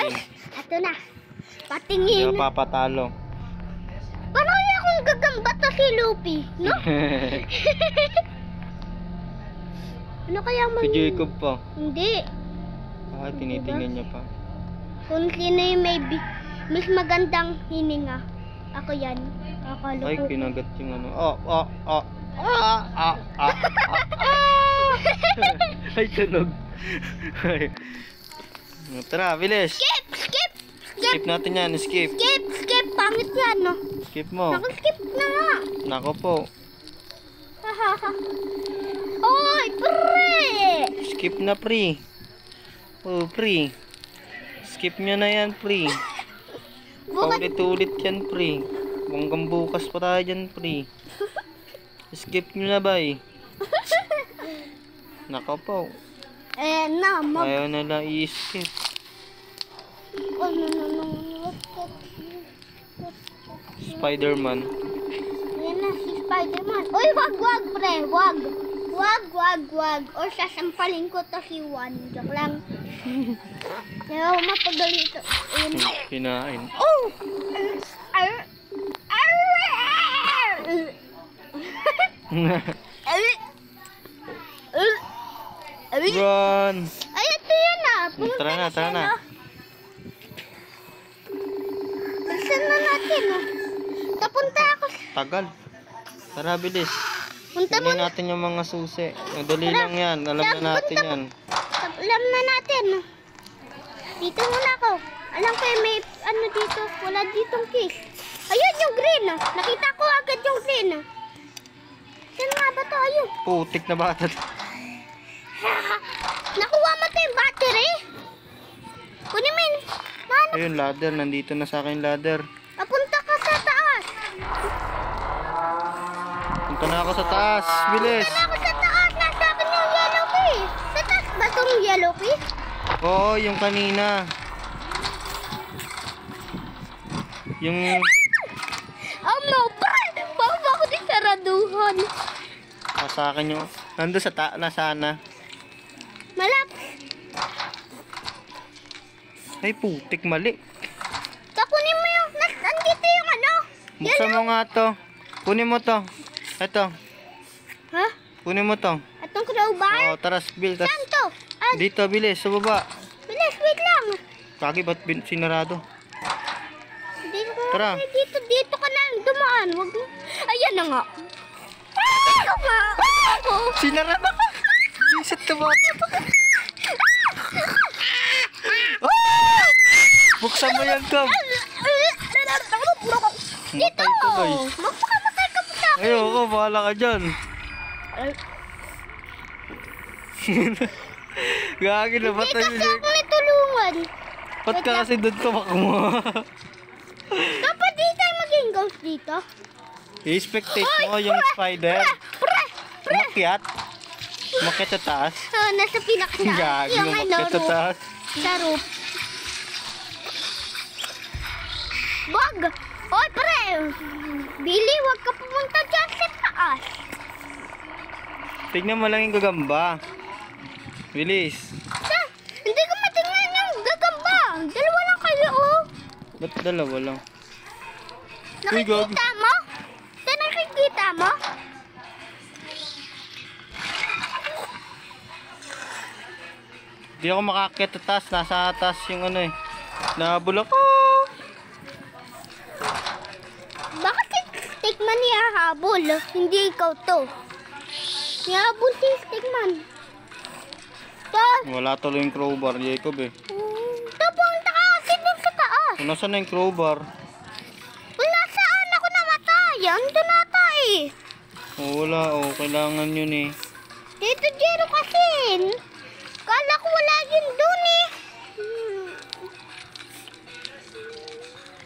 Ay, ito na. Hindi Patingin. ka papatalo. Parang akong gagamba to si Luffy, no? Ano kaya Si Jacob pa. Hindi. Ah, tinitingnan niya pa. Kung sino yung may mas magandang hininga. Ako yan. Akala Ay, ko. kinagat yung ano. Ay, tunog. Ay. Tara, bilis. Skip! Skip! Skip natin yan, skip. Skip! Skip! Pangit yan, no? Skip mo. Naka-skip na nga. Nako po. Hahaha. Oy, pre! Skip na, pre. Oh, pre. Skip nyo na yan, pre. Bukas. Paulit-ulit yan, pre. Hanggang bukas pa tayo dyan, pre. Skip nyo na, bay. Nako po. Na, Ayaw na lang i-skip. Spider-Man. Yan na, si Spider-Man. Uy, wag, pre. Wag. Wag. O sasampalin ko to si Juan. Joke lang. Ayaw mapagalito. Kinain. Oh! Run! Ay, ito yan ah. Tara na, tara na. Saan na natin oh? Tapunta ako. Tagal. Tara, bilis. Punta mo. Kunin natin yung mga susi. Madali lang yan. Alam na natin yan. Alam na natin. Dito muna ako. Alam ko may ano dito. Wala ditong case. Ayun yung green. Nakita ko agad yung green. Saan nga ba to? Ayun. Putik na bata. Nakuha mo to yung battery. Kunin mo yun. Mano, Ayun, ladder. Nandito na sa akin ladder. papunta ka sa taas. Punta na ako sa taas. Bilis. Punta na ako sa taas. Nasa akin yung yellow key. Sa taas ba itong yellow key? Oo, yung kanina. Yung... Oh no, pre! Bakit ako din saraduhan? Sa akin yung... Nandun sa nasana. Malap. Ay, putik. Mali. Kunin mo yung... Andito yung ano? Buksan mo nga to. Kunin mo to. Ito. Ha? Kunin mo to. Atong crowbar? Oo, tara, Bill. Tas, Saan to? Ah, dito, bilis. Sa baba. bilis, wait lang. Kagi, ba't sinarado? Dito ka Tara. Dito ka na dumaan. Wag mo. Ayan na nga. Ako nga. Ako. Sinarado ka! Isat ka ba? Buksan mo yan, Tom. Dito. Matay tuloy. Magpakamatay ka pa sa akin. Ayoko, bahala ka dyan. Gagi na, ba't Hindi kasi ako natulungan. ba't ka kasi doon tumakbo? Dapat di tayo maging ghost dito. I-spectate mo yung spider. Pre! Umakyat. Umakyat sa taas. Oh, nasa pinakataas. Gagi, Yung ano, umakyat sa roof. taas. Sa roof. Wag! Oy, pre! Billy, wag ka pumunta dyan sa taas. Tignan mo lang yung gagamba. Bilis. Hindi ko matingnan yung gagamba. Dalawa lang kayo, oh. Ba't dalawa lang? Uy, gagi. Nakikita mo? Saan nakikita mo? Di ako makakit sa taas. Nasa taas yung ano eh. Nabulak. Bakit si Stickman niya habol? Hindi ikaw to. Nihabol si Stickman. Tapos, Wala tuloy yung crowbar, Jacob eh. pumunta ka kasi dun sa taas. Kung nasaan na yung crowbar? Kung nasaan ako namatay, andun nata eh. Wala, kailangan yun eh. Dito, Jero kasi. Kala ko wala yun dun eh.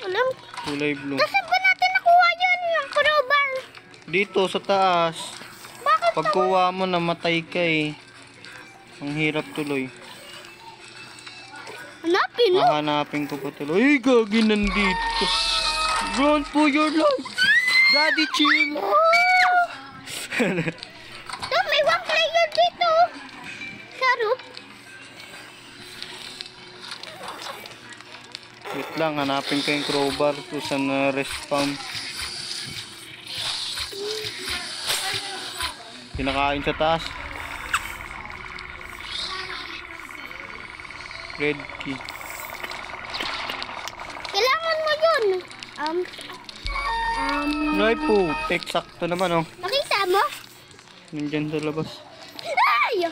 Alam, Kulay blue. saan ba natin nakuha yun yung crowbar? Dito sa taas. Bakit Pagkuha mo, namatay ka eh. Ang hirap tuloy. hanapin mo? Hahanapin ko pa tuloy. Ay, gagi nandito. Run for your life. Daddy, chill. So, may one player dito. Sa roof. Wait lang, hanapin ko yung crowbar kung saan na respawn. Kinakain sa taas. Red key. Kailangan mo yun. Ay po, eksakto naman oh. Nakita mo? Nandyan sa labas. Ay!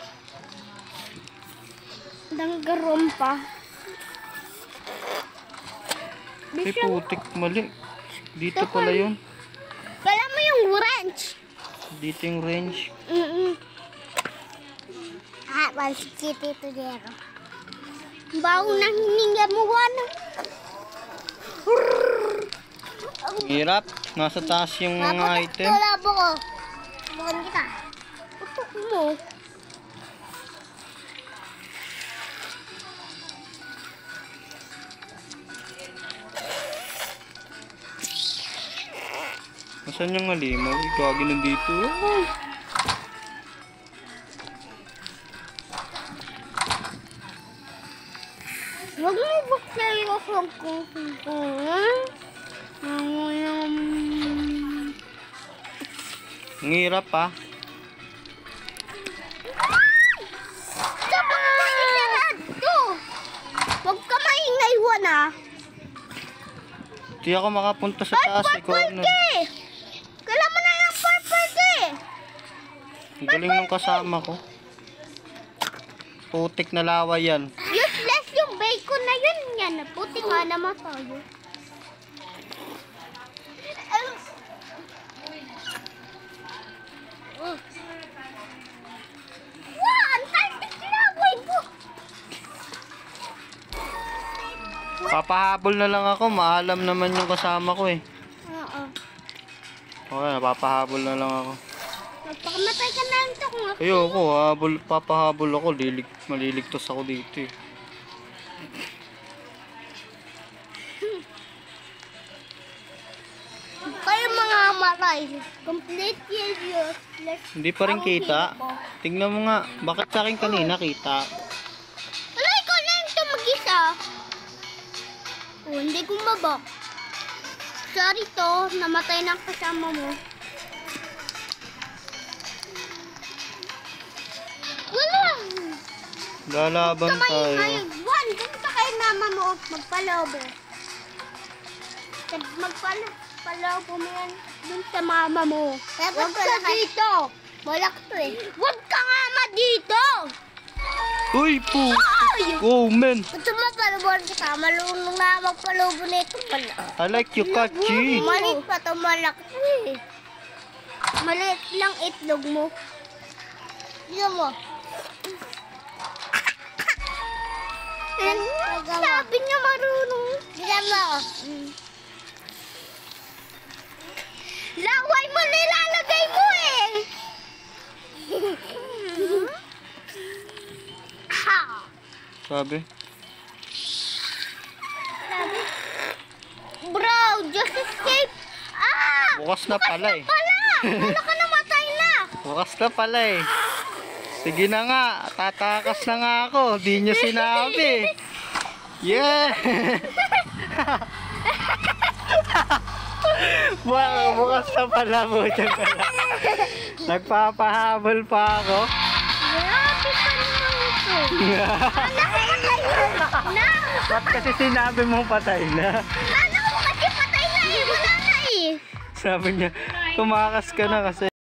Danggarom pa. Ay putik, mali. Dito pala yun. Kailangan mo yung wrench. Dito yung range. Masikit ito dero. Bago na hininga mo wala. Hirap. Nasa taas yung mga item. Wala po ko. Bukan kita. Utok mo. Nasaan yung halimaw? Gagi nandito. Huwag mo buksan yung kung. Ang hirap ah. Sa pangalanan to. Huwag ka maingay wana. Hindi ako makapunta sa taas. Purple key. Kailangan mo na yung purple key. Ang galing ng kasama ko. Putik na lawa yan. Useless yung bacon na yun. Yan, puti nga naman tayo. Wow, ang tastik na boy po. Papahabol na lang ako. Maalam naman yung kasama ko eh. Oo. Okay, napapahabol na lang ako. Magpakamatay ka na lang ito kung ako. Ayoko, papahabol ako. Maliligtas ako dito eh. Kayo mga matay. Completely useless. Hindi pa rin kita. Tingnan mo nga. Bakit sa akin kanina kita? Wala, ikaw na yung ito mag-isa. Oh, hindi ko mabak. Sorry to, namatay ng kasama mo. Wala. Lalaban tayo. Juan, kumita kayo mama mo. Magpalobo. Magpalobo mo yan dun sa mama mo. Huwag ka dito. Malak to eh. Huwag ka nga dito. Uy, po! Ay! Oh, man! Gusto mo palubon kita? Malunong na magpalubo na ito. I like you, Kachi! Maliit pa ito, malaki. Maliit lang itlog mo. Tignan mo. Sabi niya marunong. Tignan mo. Laway mo nilalagay mo eh. Ha! Sabi? Bro, just escape. Ah! Bukas na pala eh. Wala ka namatay na. Bukas na pala eh. Sige na nga, tatakas na nga ako. Di nyo sinabi. Yeah! Bukas na pala mo dyan pala. Nagpapahabol pa ako. Grabe ka naman ito. Na! Ba't kasi sinabi mo patay na? Ano ko kasi patay na eh. Wala na eh. Sabi niya, tumakas ka na kasi.